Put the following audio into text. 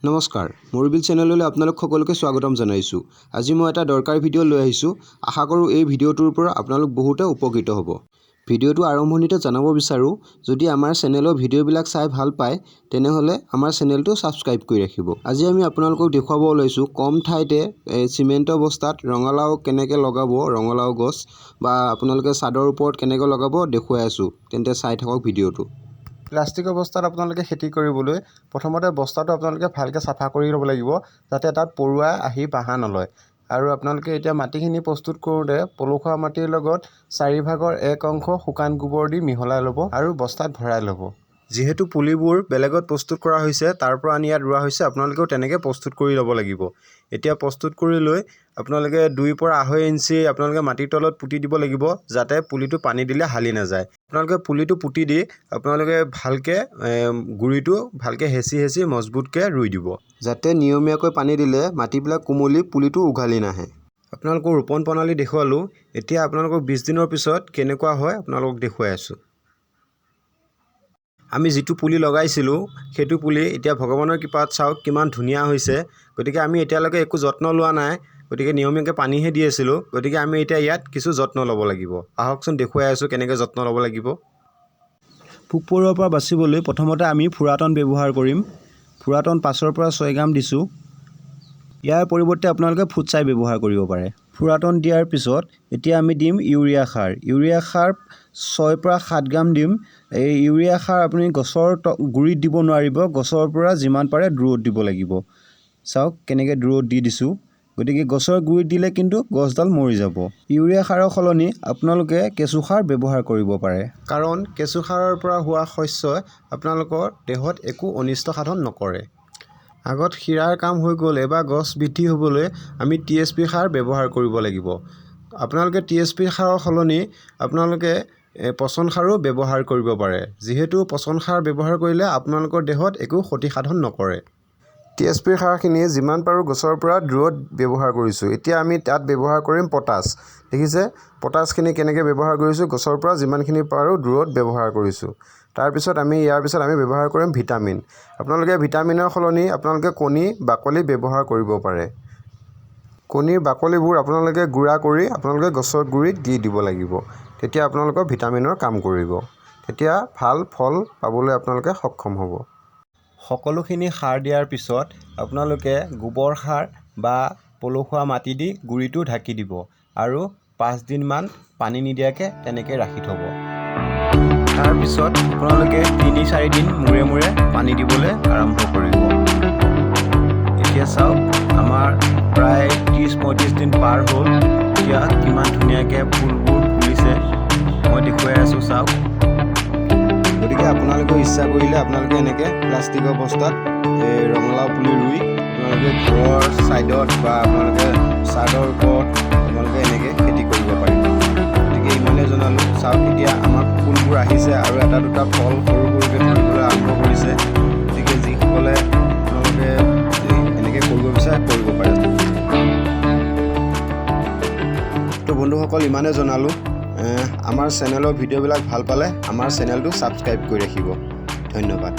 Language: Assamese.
নমস্কাৰ মোৰবিল চেনেললৈ আপোনালোক সকলোকে স্বাগতম জনাইছো। আজি মই এটা দৰকাৰী ভিডিও লৈ আহিছো। আশা কৰো এই ভিডিওটোৰ পৰা আপোনালোক বহুতে উপকৃত হ'ব। ভিডিওটো আৰম্ভণিতে জানাব বিচাৰো যদি আমাৰ চেনেলৰ ভিডিওবিলাক চাই ভাল পায় তেনেহলে আমাৰ চেনেলটো সাবস্ক্ৰাইব কৰি ৰাখিব। আজি আমি আপোনালোকক দেখুৱাব ওলাইছো কম ঠাইতে সিমেন্টৰ বস্তাত ৰঙালাও কেনেকৈ লগাব, ৰঙালাও গছ বা আপোনালোকে ছাদৰ ওপৰত কেনেকৈ লগাব দেখুৱাই আছো। তেন্তে চাই থাকক ভিডিওটো। প্লাষ্টিকৰ বস্তাত আপোনালোকে খেতি কৰিবলৈ প্ৰথমতে বস্তাটো আপোনালোকে ভালকৈ চাফা কৰি ল'ব লাগিব যাতে তাত পৰুৱা আহি বাহা নলয়। আৰু আপোনালোকে এতিয়া মাটিখিনি প্ৰস্তুত কৰোঁতে পলসুৱা মাটিৰ লগত 4/1 অংশ শুকান গোবৰ দি মিহলাই ল'ব আৰু বস্তাত ভৰাই ল'ব। যেহেতু পুলিবোৰ বেলেগত প্ৰস্তুত কৰা হৈছে তাৰ পৰা আনি ইয়াত ৰোৱা হৈছে, আপোনালোকেও তেনেকৈ প্ৰস্তুত কৰি ল'ব লাগিব। এতিয়া প্ৰস্তুত কৰি লৈ আপোনালোকে 2 পৰা 2.5 ইঞ্চি আপোনালোকে মাটিৰ তলত পুতি দিব লাগিব যাতে পুলিটো পানী দিলে হালি নাযায়। আপোনালোকে পুলিটো পুতি দি আপোনালোকে ভালকৈ গুৰিটো ভালকৈ হেঁচি মজবুতকৈ ৰুই দিব যাতে নিয়মীয়াকৈ পানী দিলে মাটিবিলাক কোমলি পুলিটো উঘালি নাহে। আপোনালোকক ৰোপণ প্ৰণালী দেখুৱালোঁ। এতিয়া আপোনালোকক 20 দিনৰ পিছত কেনেকুৱা হয় আপোনালোকক দেখুৱাই আছোঁ। আমি যিটো পুলি লগাইছিলোঁ সেইটো পুলি এতিয়া ভগৱানৰ কৃপাত চাওক কিমান ধুনীয়া হৈছে। গতিকে আমি এতিয়ালৈকে একো যত্ন লোৱা নাই, গতিকে নিয়মীয়াকৈ পানীহে দি আছিলোঁ। গতিকে আমি এতিয়া ইয়াত কিছু যত্ন ল'ব লাগিব। আহকচোন দেখুৱাই আছোঁ কেনেকৈ যত্ন ল'ব লাগিব। পোক পৰুৱাৰ পৰা বাচিবলৈ প্ৰথমতে আমি ফুৰাটন ব্যৱহাৰ কৰিম। ফুৰাটন 5 পৰা 6 গ্ৰাম দিছোঁ। ইয়াৰ পৰিৱৰ্তে আপোনালোকে ফুটছাই ব্যৱহাৰ কৰিব পাৰে। ফুৰাটন দিয়াৰ পিছত এতিয়া আমি দিম ইউৰিয়া সাৰ। ইউৰিয়া সাৰ 6 পৰা 7 গ্ৰাম দিম। এই ইউৰিয়া সাৰ আপুনি গছৰ গুৰিত দিব নোৱাৰিব, গছৰ পৰা যিমান পাৰে দূৰত দিব লাগিব। চাওক কেনেকৈ দূৰত দি দিছোঁ। গতিকে গছৰ গুৰিত দিলে কিন্তু গছডাল মৰি যাব। ইউৰিয়া সাৰৰ সলনি আপোনালোকে কেঁচু সাৰ ব্যৱহাৰ কৰিব পাৰে, কাৰণ কেঁচু সাৰৰ পৰা হোৱা শস্যই আপোনালোকৰ দেহত একো অনিষ্ট সাধন নকৰে। আগত শিৰাৰ কাম হৈ গ'লে বা গছ বৃদ্ধি হ'বলৈ আমি TSP সাৰ ব্যৱহাৰ কৰিব লাগিব। আপোনালোকে TSP সাৰৰ সলনি আপোনালোকে পচন সাৰো ব্যৱহাৰ কৰিব পাৰে, যিহেতু পচন সাৰ ব্যৱহাৰ কৰিলে আপোনালোকৰ দেহত একো ক্ষতি সাধন নকৰে। TSP সাৰখিনি যিমান পাৰোঁ গছৰ পৰা দূৰত ব্যৱহাৰ কৰিছোঁ। এতিয়া আমি তাত ব্যৱহাৰ কৰিম পটাছ। দেখিছে পটাছখিনি কেনেকৈ ব্যৱহাৰ কৰিছোঁ, গছৰ পৰা যিমানখিনি পাৰোঁ দূৰত ব্যৱহাৰ কৰিছোঁ। তাৰপিছত ইয়াৰ পিছত আমি ব্যৱহাৰ কৰিম ভিটামিন। আপোনালোকে ভিটামিনৰ সলনি আপোনালোকে কণী বাকলি ব্যৱহাৰ কৰিব পাৰে। কণীৰ বাকলিবোৰ আপোনালোকে গুড়া কৰি আপোনালোকে গছৰ গুৰিত দি দিব লাগিব। তেতিয়া আপোনালোকৰ ভিটামিনৰ কাম কৰিব। তেতিয়া ভাল ফল পাবলৈ আপোনালোকে সক্ষম হ'ব। সকলোখিনি সাৰ দিয়াৰ পিছত আপোনালোকে গোবৰ সাৰ বা পলসুৱা মাটি দি গুৰিটো ঢাকি দিব আৰু 5 দিনমান পানী নিদিয়াকৈ তেনেকৈ ৰাখি থ'ব। তাৰপিছত আপোনালোকে 3-4 দিন মূৰে মূৰে পানী দিবলৈ আৰম্ভ কৰিব। এতিয়া চাওক আমাৰ প্ৰায় 30-35 দিন পাৰ হ'ল। এতিয়া কিমান ধুনীয়াকৈ ফুলবোৰ ফুলিছে মই দেখুৱাই আছোঁ চাওক। গতিকে আপোনালোকে ইচ্ছা কৰিলে আপোনালোকে এনেকৈ প্লাষ্টিকৰ বস্তাত ৰঙালাও পুলি ৰুই আপোনালোকে ঘৰৰ ছাইডত বা আপোনালোকে ছাদৰ ওপৰত আপোনালোকে এনেকৈ খেতি কৰিব পাৰিব। গতিকে ইমানেই জনালোঁ। চাওক এতিয়া আমাৰ ফুলবোৰ আহিছে আৰু এটা দুটা ফল সৰু সৰুকৈ ধৰিবলৈ আৰম্ভ কৰিছে। গতিকে যিসকলে আপোনালোকে এনেকৈ কৰিব বিচাৰে কৰিব পাৰে। তো বন্ধুসকল ইমানেই জনালোঁ। আমাৰ চেনেলৰ ভিডিঅ'বিলাক ভাল পালে আমাৰ চেনেলটো ছাবস্ক্ৰাইব কৰি ৰাখিব। ধন্যবাদ।